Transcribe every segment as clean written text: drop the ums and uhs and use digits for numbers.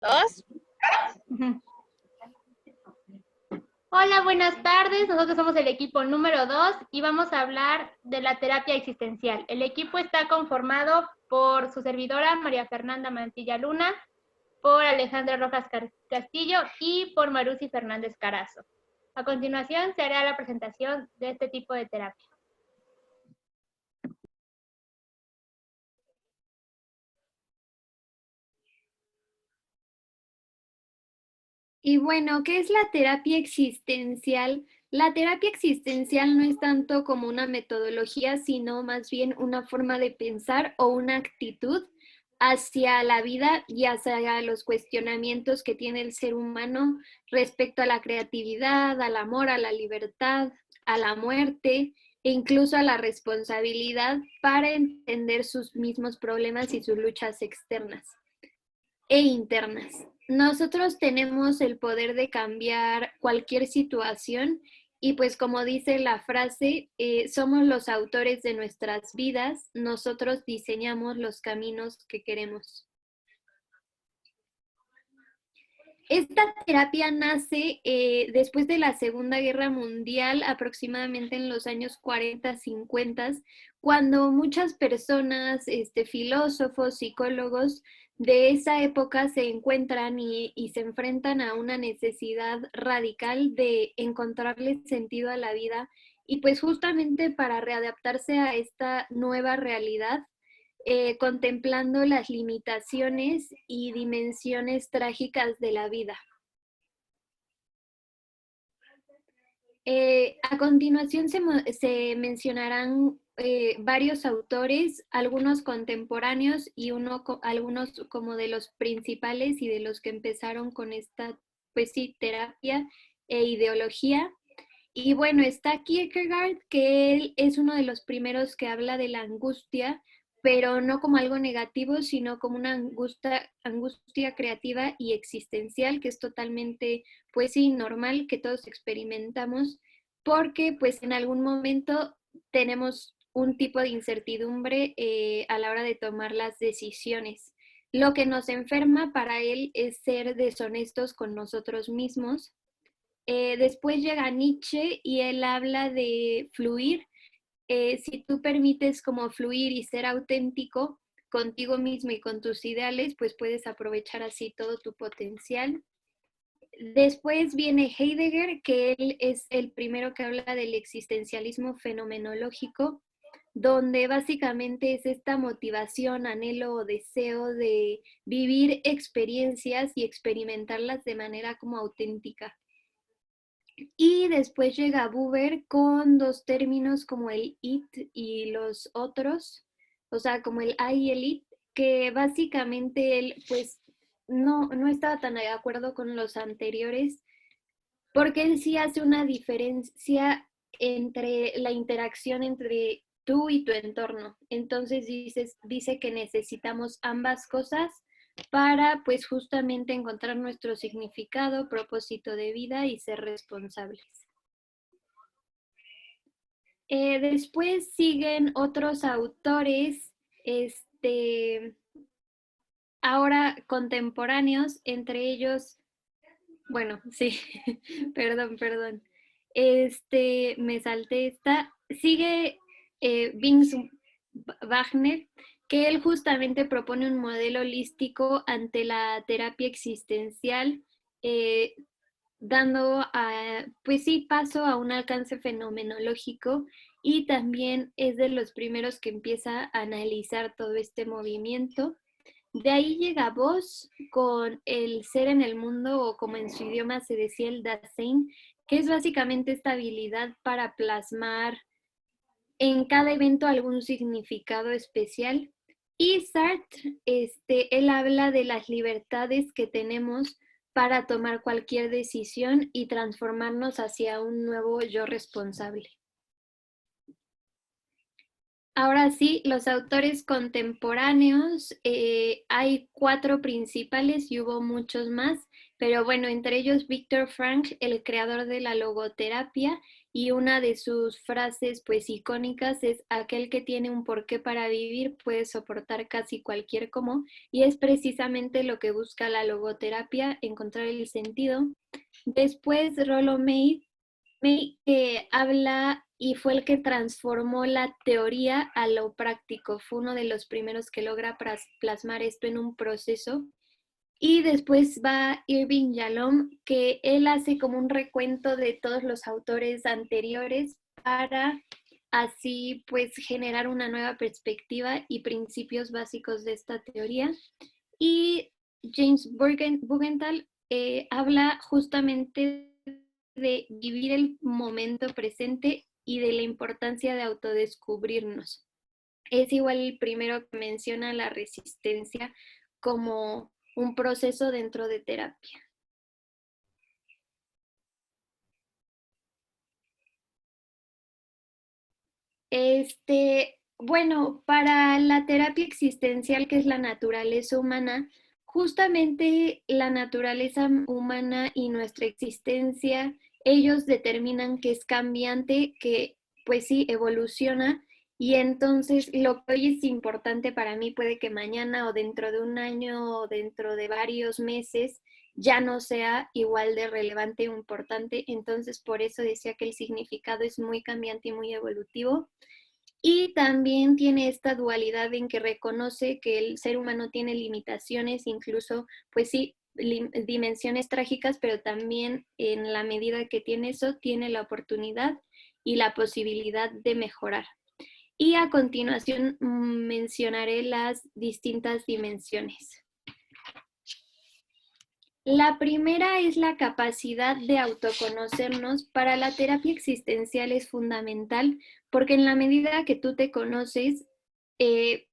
Dos. Ujú. Hola, buenas tardes. Nosotros somos el equipo número 2 y vamos a hablar de la terapia existencial. El equipo está conformado por su servidora María Fernanda Mantilla Luna, por Alejandra Rojas Castillo y por Marusi Fernández Carazo. A continuación se hará la presentación de este tipo de terapia. Y bueno, ¿qué es la terapia existencial? La terapia existencial no es tanto como una metodología, sino más bien una forma de pensar o una actitud hacia la vida y hacia los cuestionamientos que tiene el ser humano respecto a la creatividad, al amor, a la libertad, a la muerte e incluso a la responsabilidad para entender sus mismos problemas y sus luchas externas e internas. Nosotros tenemos el poder de cambiar cualquier situación y pues como dice la frase, somos los autores de nuestras vidas, nosotros diseñamos los caminos que queremos. Esta terapia nace después de la Segunda Guerra Mundial, aproximadamente en los años 40, 50, cuando muchas personas, filósofos, psicólogos de esa época se encuentran y se enfrentan a una necesidad radical de encontrarle sentido a la vida y pues justamente para readaptarse a esta nueva realidad contemplando las limitaciones y dimensiones trágicas de la vida. A continuación se mencionarán varios autores, algunos contemporáneos y algunos como de los principales y de los que empezaron con esta, pues sí, terapia e ideología. Y bueno, está Kierkegaard, que él es uno de los primeros que habla de la angustia, pero no como algo negativo, sino como una angustia creativa y existencial, que es totalmente, pues sí, normal, que todos experimentamos, porque pues en algún momento tenemos un tipo de incertidumbre a la hora de tomar las decisiones. Lo que nos enferma para él es ser deshonestos con nosotros mismos. Después llega Nietzsche y él habla de fluir. Si tú permites como fluir y ser auténtico contigo mismo y con tus ideales, pues puedes aprovechar así todo tu potencial. Después viene Heidegger, que él es el primero que habla del existencialismo fenomenológico, donde básicamente es esta motivación, anhelo o deseo de vivir experiencias y experimentarlas de manera como auténtica. Y después llega Buber con dos términos como el it y los otros, o sea, como el I y el it, que básicamente él pues no estaba tan de acuerdo con los anteriores, porque él sí hace una diferencia entre la interacción entre tú y tu entorno. Entonces dice que necesitamos ambas cosas para pues justamente encontrar nuestro significado, propósito de vida y ser responsables. Después siguen otros autores, ahora contemporáneos, entre ellos, bueno, sí, perdón, me salté esta, sigue Vince Wagner, que él justamente propone un modelo holístico ante la terapia existencial, eh, dando, pues sí, paso a un alcance fenomenológico y también es de los primeros que empieza a analizar todo este movimiento. De ahí llega Voss con el ser en el mundo, o como en su idioma se decía el Dasein, que es básicamente esta habilidad para plasmar en cada evento algún significado especial. Y Sartre, él habla de las libertades que tenemos para tomar cualquier decisión y transformarnos hacia un nuevo yo responsable. Ahora sí, los autores contemporáneos, hay 4 principales y hubo muchos más, pero bueno, entre ellos Viktor Frankl, el creador de la logoterapia, y una de sus frases pues icónicas es: aquel que tiene un porqué para vivir puede soportar casi cualquier cómo, y es precisamente lo que busca la logoterapia, encontrar el sentido. Después Rollo May, que habla y fue el que transformó la teoría a lo práctico. Fue uno de los primeros que logra plasmar esto en un proceso. Y después va Irving Yalom, que él hace como un recuento de todos los autores anteriores para así pues generar una nueva perspectiva y principios básicos de esta teoría. Y James Bugenthal habla justamente de vivir el momento presente y de la importancia de autodescubrirnos. Es igual el primero que menciona la resistencia como un proceso dentro de terapia. Bueno, para la terapia existencial, que es la naturaleza humana, justamente la naturaleza humana y nuestra existencia, ellos determinan que es cambiante, que pues sí, evoluciona, y entonces lo que hoy es importante para mí puede que mañana o dentro de un año o dentro de varios meses ya no sea igual de relevante o importante. Entonces por eso decía que el significado es muy cambiante y muy evolutivo. Y también tiene esta dualidad en que reconoce que el ser humano tiene limitaciones, incluso, pues sí, dimensiones trágicas, pero también en la medida que tiene eso, tiene la oportunidad y la posibilidad de mejorar. Y a continuación mencionaré las distintas dimensiones. La primera es la capacidad de autoconocernos. Para la terapia existencial es fundamental porque en la medida que tú te conoces,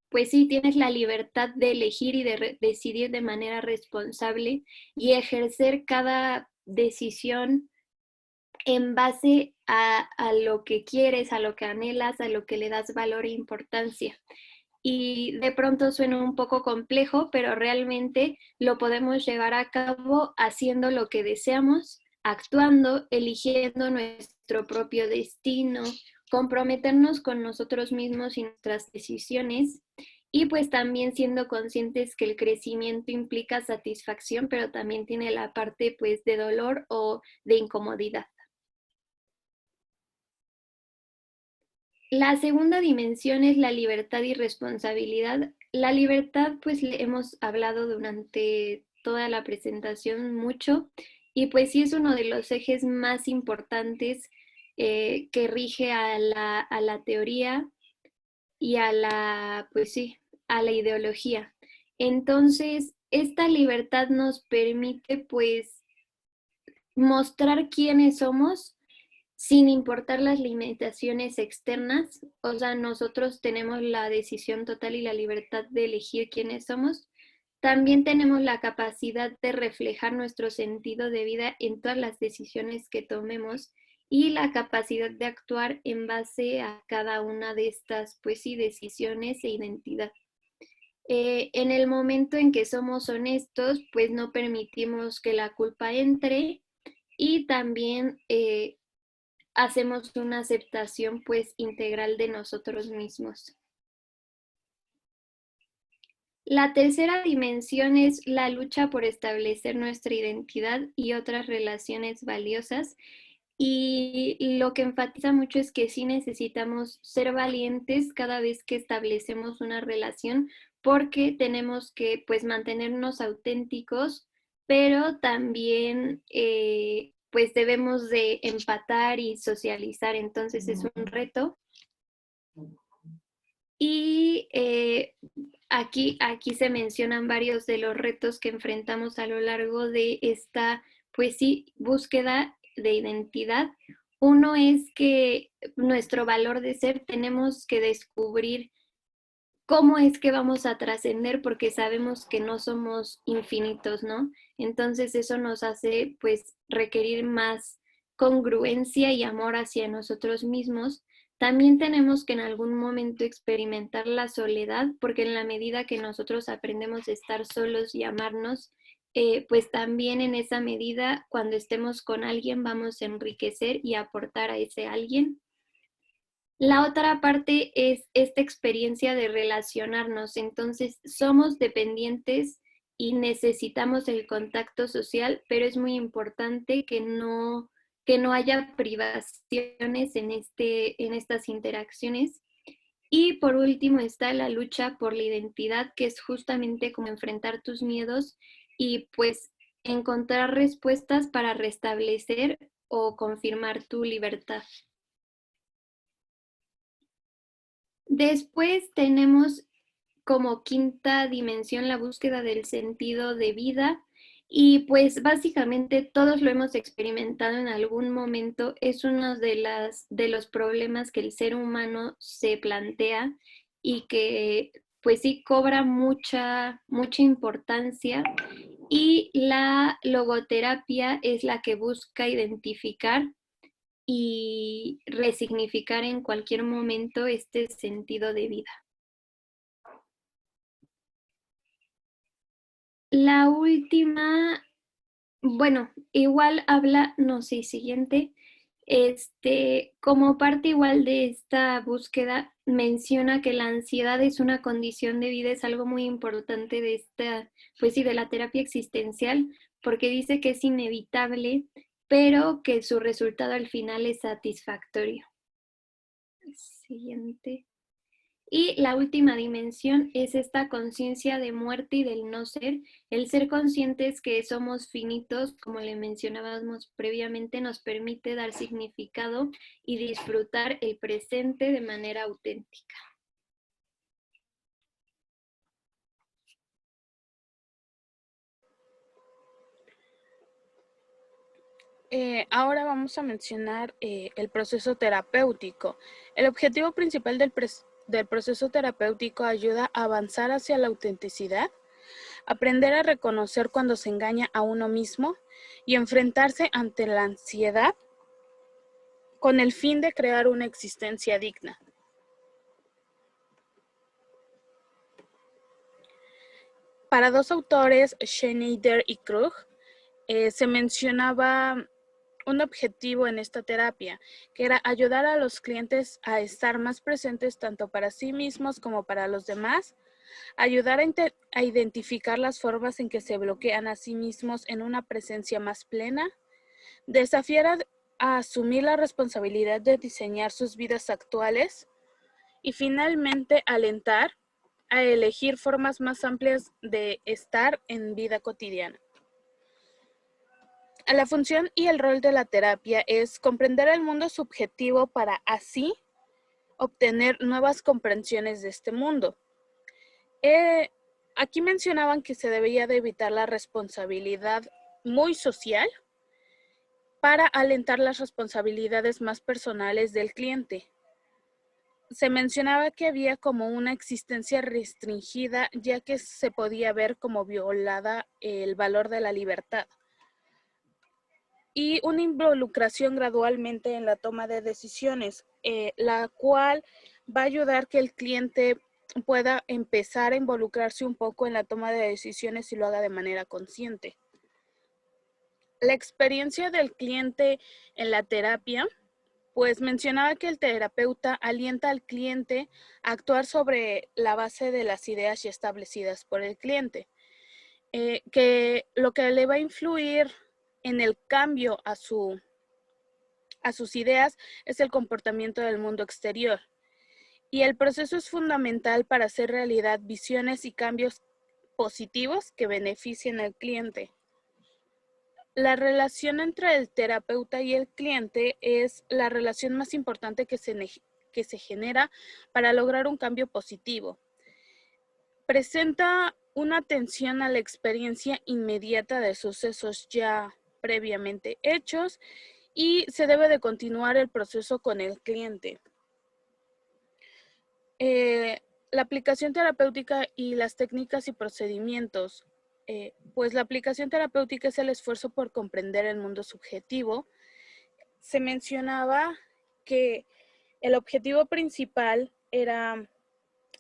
pues sí, tienes la libertad de elegir y de decidir de manera responsable y ejercer cada decisión en base a lo que quieres, a lo que anhelas, a lo que le das valor e importancia. Y de pronto suena un poco complejo, pero realmente lo podemos llevar a cabo haciendo lo que deseamos, actuando, eligiendo nuestro propio destino, comprometernos con nosotros mismos y nuestras decisiones, y pues también siendo conscientes que el crecimiento implica satisfacción, pero también tiene la parte pues de dolor o de incomodidad. La segunda dimensión es la libertad y responsabilidad. La libertad, pues le hemos hablado durante toda la presentación mucho, y pues sí es uno de los ejes más importantes que rige a la teoría y pues sí, a la ideología. Entonces, esta libertad nos permite pues mostrar quiénes somos sin importar las limitaciones externas. O sea, nosotros tenemos la decisión total y la libertad de elegir quiénes somos. También tenemos la capacidad de reflejar nuestro sentido de vida en todas las decisiones que tomemos y la capacidad de actuar en base a cada una de estas, pues sí, decisiones e identidad. En el momento en que somos honestos, pues no permitimos que la culpa entre, y también hacemos una aceptación pues integral de nosotros mismos. La tercera dimensión es la lucha por establecer nuestra identidad y otras relaciones valiosas. Y lo que enfatiza mucho es que sí necesitamos ser valientes cada vez que establecemos una relación, porque tenemos que pues mantenernos auténticos, pero también pues debemos de empatar y socializar. Entonces es un reto. Y aquí se mencionan varios de los retos que enfrentamos a lo largo de esta, pues sí, búsqueda de identidad. Uno es que nuestro valor de ser, tenemos que descubrir cómo es que vamos a trascender, porque sabemos que no somos infinitos, ¿no? Entonces eso nos hace pues requerir más congruencia y amor hacia nosotros mismos. También tenemos que en algún momento experimentar la soledad, porque en la medida que nosotros aprendemos a estar solos y amarnos, pues también en esa medida, cuando estemos con alguien, vamos a enriquecer y aportar a ese alguien. La otra parte es esta experiencia de relacionarnos. Entonces, somos dependientes y necesitamos el contacto social, pero es muy importante que no haya privaciones en estas interacciones. Y por último está la lucha por la identidad, que es justamente como enfrentar tus miedos y pues encontrar respuestas para restablecer o confirmar tu libertad. Después tenemos como quinta dimensión la búsqueda del sentido de vida y pues básicamente todos lo hemos experimentado en algún momento. Es uno de los problemas que el ser humano se plantea y que pues sí cobra mucha importancia, y la logoterapia es la que busca identificar y resignificar en cualquier momento este sentido de vida. La última, bueno, igual habla, no sé, siguiente, como parte igual de esta búsqueda, menciona que la ansiedad es una condición de vida, es algo muy importante de esta, pues sí, de la terapia existencial, porque dice que es inevitable, pero que su resultado al final es satisfactorio. Siguiente. Y la última dimensión es esta conciencia de muerte y del no ser. El ser conscientes que somos finitos, como le mencionábamos previamente, nos permite dar significado y disfrutar el presente de manera auténtica. Ahora vamos a mencionar el proceso terapéutico. El objetivo principal del proceso terapéutico ayuda a avanzar hacia la autenticidad, aprender a reconocer cuando se engaña a uno mismo y enfrentarse ante la ansiedad con el fin de crear una existencia digna. Para dos autores, Schneider y Krug, se mencionaba un objetivo en esta terapia, que era ayudar a los clientes a estar más presentes tanto para sí mismos como para los demás, ayudar a identificar las formas en que se bloquean a sí mismos en una presencia más plena, desafiar a asumir la responsabilidad de diseñar sus vidas actuales y finalmente alentar a elegir formas más amplias de estar en vida cotidiana. La función y el rol de la terapia es comprender el mundo subjetivo para así obtener nuevas comprensiones de este mundo. Aquí mencionaban que se debería de evitar la responsabilidad muy social para alentar las responsabilidades más personales del cliente. Se mencionaba que había como una existencia restringida, ya que se podía ver como violada el valor de la libertad. Y una involucración gradualmente en la toma de decisiones, la cual va a ayudar que el cliente pueda empezar a involucrarse un poco en la toma de decisiones y lo haga de manera consciente. La experiencia del cliente en la terapia, pues mencionaba que el terapeuta alienta al cliente a actuar sobre la base de las ideas ya establecidas por el cliente, que lo que le va a influir en el cambio a sus ideas es el comportamiento del mundo exterior. Y el proceso es fundamental para hacer realidad visiones y cambios positivos que beneficien al cliente. La relación entre el terapeuta y el cliente es la relación más importante que se genera para lograr un cambio positivo. Presenta una atención a la experiencia inmediata de sucesos ya previamente hechos y se debe de continuar el proceso con el cliente. La aplicación terapéutica y las técnicas y procedimientos. Pues la aplicación terapéutica es el esfuerzo por comprender el mundo subjetivo. Se mencionaba que El objetivo principal era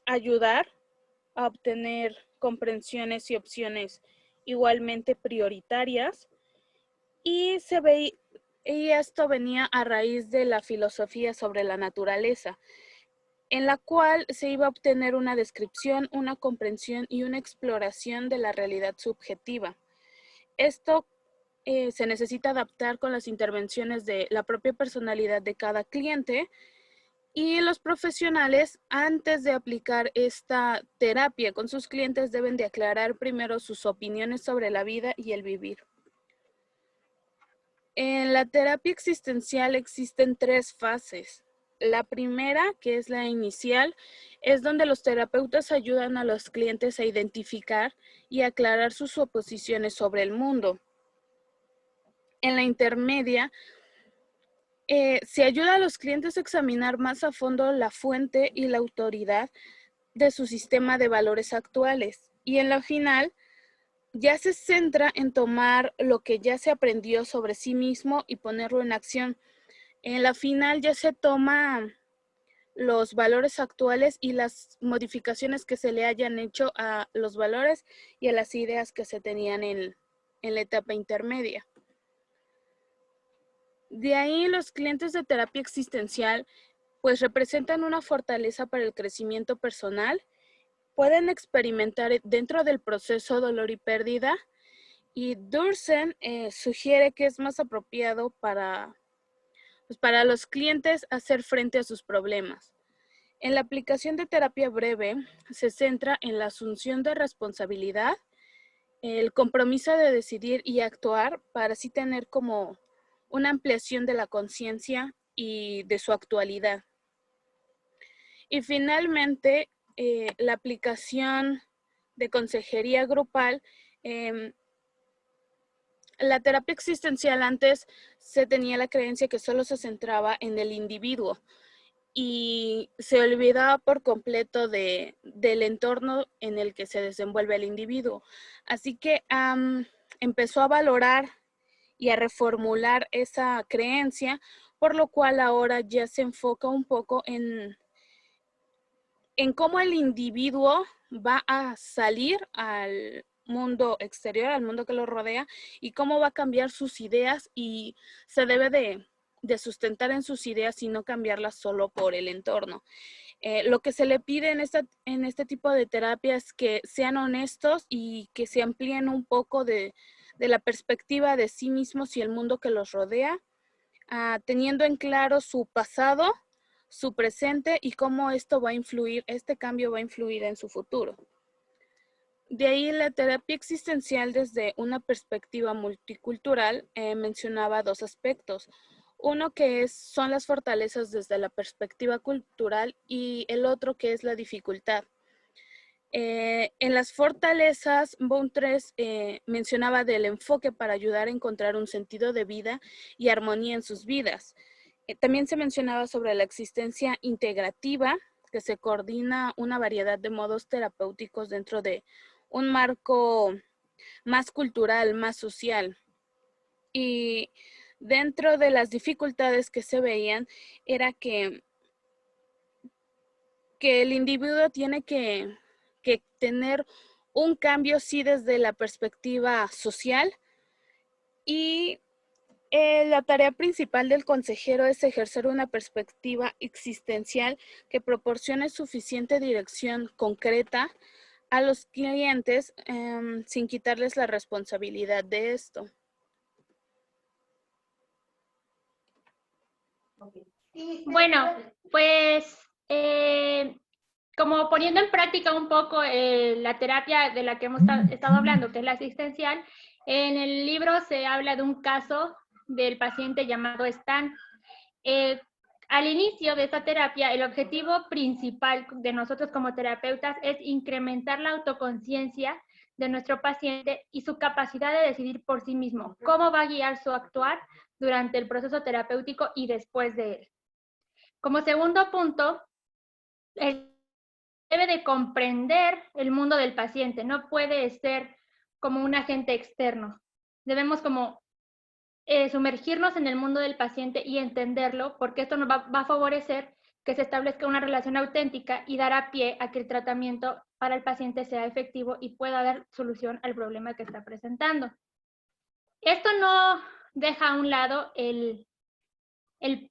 ayudar a obtener comprensiones y opciones igualmente prioritarias y y esto venía a raíz de la filosofía sobre la naturaleza, en la cual se iba a obtener una descripción, una comprensión y una exploración de la realidad subjetiva. Esto se necesita adaptar con las intervenciones de la propia personalidad de cada cliente y los profesionales, antes de aplicar esta terapia con sus clientes, deben de aclarar primero sus opiniones sobre la vida y el vivir. En la terapia existencial existen 3 fases. La primera, que es la inicial, es donde los terapeutas ayudan a los clientes a identificar y aclarar sus suposiciones sobre el mundo. En la intermedia, se ayuda a los clientes a examinar más a fondo la fuente y la autoridad de su sistema de valores actuales. Y en la final, ya se centra en tomar lo que ya se aprendió sobre sí mismo y ponerlo en acción. En la final ya se toma los valores actuales y las modificaciones que se le hayan hecho a los valores y a las ideas que se tenían en la etapa intermedia. De ahí los clientes de terapia existencial pues representan una fortaleza para el crecimiento personal, pueden experimentar dentro del proceso dolor y pérdida, y Dursen sugiere que es más apropiado para los clientes hacer frente a sus problemas. En la aplicación de terapia breve se centra en la asunción de responsabilidad, el compromiso de decidir y actuar para así tener como una ampliación de la conciencia y de su actualidad. Y finalmente, la aplicación de consejería grupal. La terapia existencial antes se tenía la creencia que solo se centraba en el individuo y se olvidaba por completo del entorno en el que se desenvuelve el individuo. Así que empezó a valorar y a reformular esa creencia, por lo cual ahora ya se enfoca un poco en cómo el individuo va a salir al mundo exterior, al mundo que lo rodea, y cómo va a cambiar sus ideas, y se debe de sustentar en sus ideas y no cambiarlas solo por el entorno. Lo que se le pide en este tipo de terapia es que sean honestos y que se amplíen un poco de la perspectiva de sí mismos y el mundo que los rodea, teniendo en claro su pasado, su presente y cómo esto va a influir, este cambio va a influir en su futuro. De ahí la terapia existencial desde una perspectiva multicultural mencionaba 2 aspectos. Uno que son las fortalezas desde la perspectiva cultural y el otro que es la dificultad. En las fortalezas, Bountres mencionaba del enfoque para ayudar a encontrar un sentido de vida y armonía en sus vidas. También se mencionaba sobre la existencia integrativa, que se coordina una variedad de modos terapéuticos dentro de un marco más cultural, más social. Y dentro de las dificultades que se veían era que el individuo tiene que tener un cambio, sí, desde la perspectiva social, y la tarea principal del consejero es ejercer una perspectiva existencial que proporcione suficiente dirección concreta a los clientes sin quitarles la responsabilidad de esto. Bueno, pues como poniendo en práctica un poco la terapia de la que hemos estado hablando, que es la asistencial, en el libro se habla de un caso del paciente llamado Stan. Al inicio de esta terapia, el objetivo principal de nosotros como terapeutas es incrementar la autoconciencia de nuestro paciente y su capacidad de decidir por sí mismo cómo va a guiar su actuar durante el proceso terapéutico y después de él. Como segundo punto, él debe de comprender el mundo del paciente, no puede ser como un agente externo. Debemos como sumergirnos en el mundo del paciente y entenderlo, porque esto nos va a favorecer que se establezca una relación auténtica y dará pie a que el tratamiento para el paciente sea efectivo y pueda dar solución al problema que está presentando. Esto no deja a un lado el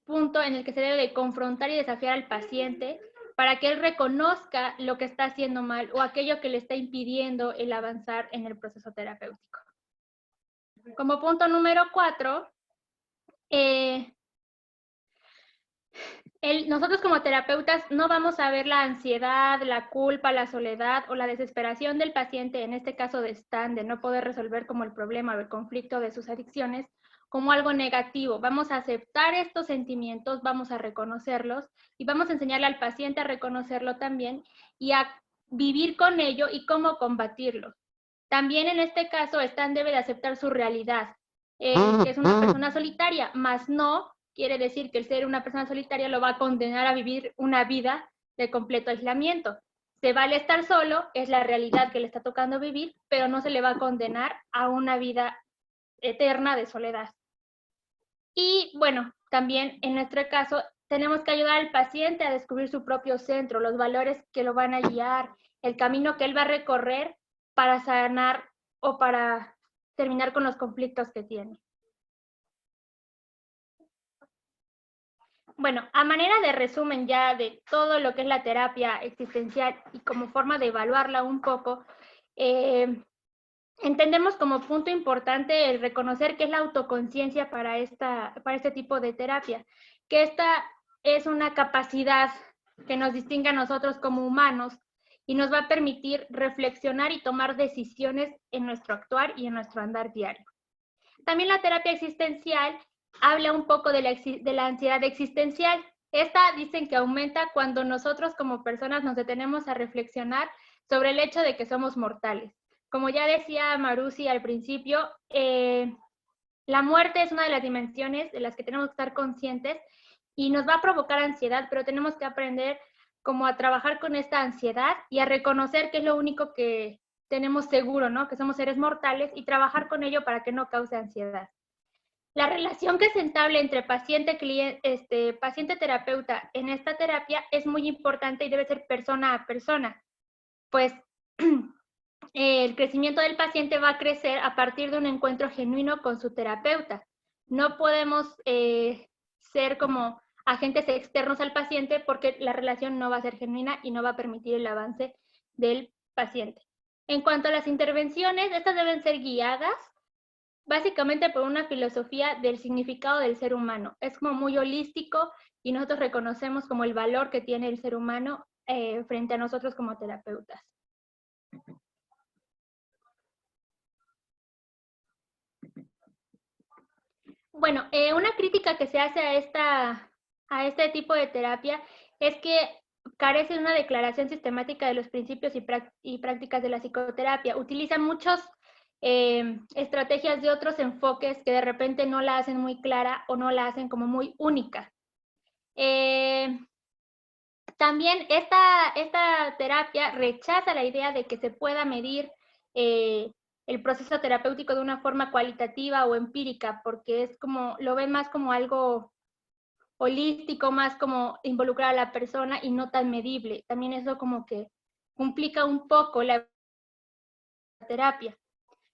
punto en el que se debe de confrontar y desafiar al paciente para que él reconozca lo que está haciendo mal o aquello que le está impidiendo el avanzar en el proceso terapéutico. Como punto número 4, nosotros como terapeutas no vamos a ver la ansiedad, la culpa, la soledad o la desesperación del paciente, en este caso de Stan, de no poder resolver como el problema o el conflicto de sus adicciones, como algo negativo. Vamos a aceptar estos sentimientos, vamos a reconocerlos y vamos a enseñarle al paciente a reconocerlo también y a vivir con ello y cómo combatirlo. También en este caso, Stan debe de aceptar su realidad, que es una persona solitaria, más no quiere decir que el ser una persona solitaria lo va a condenar a vivir una vida de completo aislamiento. Se vale estar solo, es la realidad que le está tocando vivir, pero no se le va a condenar a una vida eterna de soledad. Y bueno, también en nuestro caso tenemos que ayudar al paciente a descubrir su propio centro, los valores que lo van a guiar, el camino que él va a recorrer para sanar o para terminar con los conflictos que tiene. Bueno, a manera de resumen ya de todo lo que es la terapia existencial y como forma de evaluarla un poco, entendemos como punto importante el reconocer qué es la autoconciencia para este tipo de terapia, que esta es una capacidad que nos distingue a nosotros como humanos y nos va a permitir reflexionar y tomar decisiones en nuestro actuar y en nuestro andar diario. También la terapia existencial habla un poco de la ansiedad existencial. Esta dicen que aumenta cuando nosotros como personas nos detenemos a reflexionar sobre el hecho de que somos mortales. Como ya decía Marusi al principio, la muerte es una de las dimensiones de las que tenemos que estar conscientes y nos va a provocar ansiedad, pero tenemos que aprender como a trabajar con esta ansiedad y a reconocer que es lo único que tenemos seguro, ¿no? Que somos seres mortales y trabajar con ello para que no cause ansiedad. La relación que se entablea entre paciente-terapeuta en esta terapia es muy importante y debe ser persona a persona, pues el crecimiento del paciente va a crecer a partir de un encuentro genuino con su terapeuta. No podemos ser como agentes externos al paciente porque la relación no va a ser genuina y no va a permitir el avance del paciente. En cuanto a las intervenciones, estas deben ser guiadas básicamente por una filosofía del significado del ser humano. Es como muy holístico y nosotros reconocemos como el valor que tiene el ser humano frente a nosotros como terapeutas. Bueno, una crítica que se hace a este tipo de terapia es que carece de una declaración sistemática de los principios y prácticas de la psicoterapia. Utilizan muchas estrategias de otros enfoques que de repente no la hacen muy clara o no la hacen como muy única. También esta terapia rechaza la idea de que se pueda medir el proceso terapéutico de una forma cualitativa o empírica, porque es como, lo ven más como algo holístico, más como involucrar a la persona y no tan medible. También eso como que complica un poco la terapia.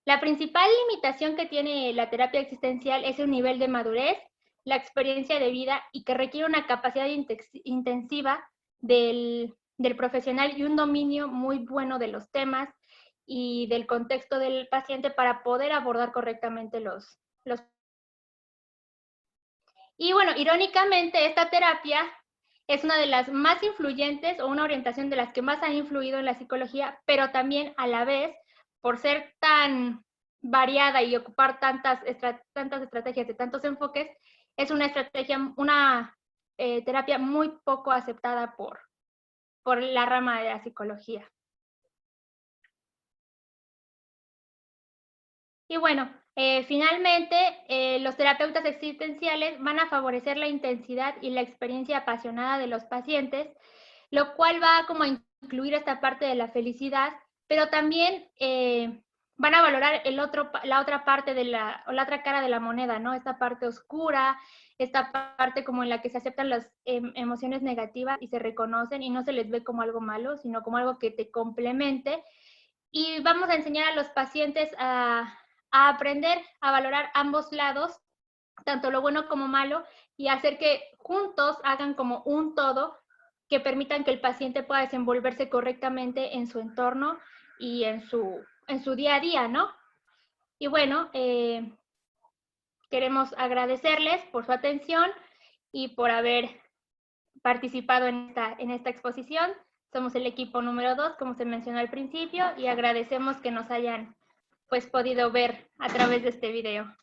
La principal limitación que tiene la terapia existencial es el nivel de madurez, la experiencia de vida y que requiere una capacidad intensiva del profesional y un dominio muy bueno de los temas y del contexto del paciente para poder abordar correctamente los. Y bueno, irónicamente, esta terapia es una de las más influyentes o una orientación de las que más han influido en la psicología, pero también a la vez, por ser tan variada y ocupar tantas estrategias de tantos enfoques, es una terapia muy poco aceptada por la rama de la psicología. Y bueno, finalmente, los terapeutas existenciales van a favorecer la intensidad y la experiencia apasionada de los pacientes, lo cual va como a incluir esta parte de la felicidad, pero también van a valorar la otra parte o la otra cara de la moneda, ¿no? Esta parte oscura, esta parte como en la que se aceptan las emociones negativas y se reconocen y no se les ve como algo malo, sino como algo que te complemente. Y vamos a enseñar a los pacientes a aprender a valorar ambos lados, tanto lo bueno como malo, y hacer que juntos hagan como un todo que permitan que el paciente pueda desenvolverse correctamente en su entorno y en su día a día, ¿no? Y bueno, queremos agradecerles por su atención y por haber participado en esta exposición. Somos el equipo número 2, como se mencionó al principio, y agradecemos que nos hayan pues podido ver a través de este video.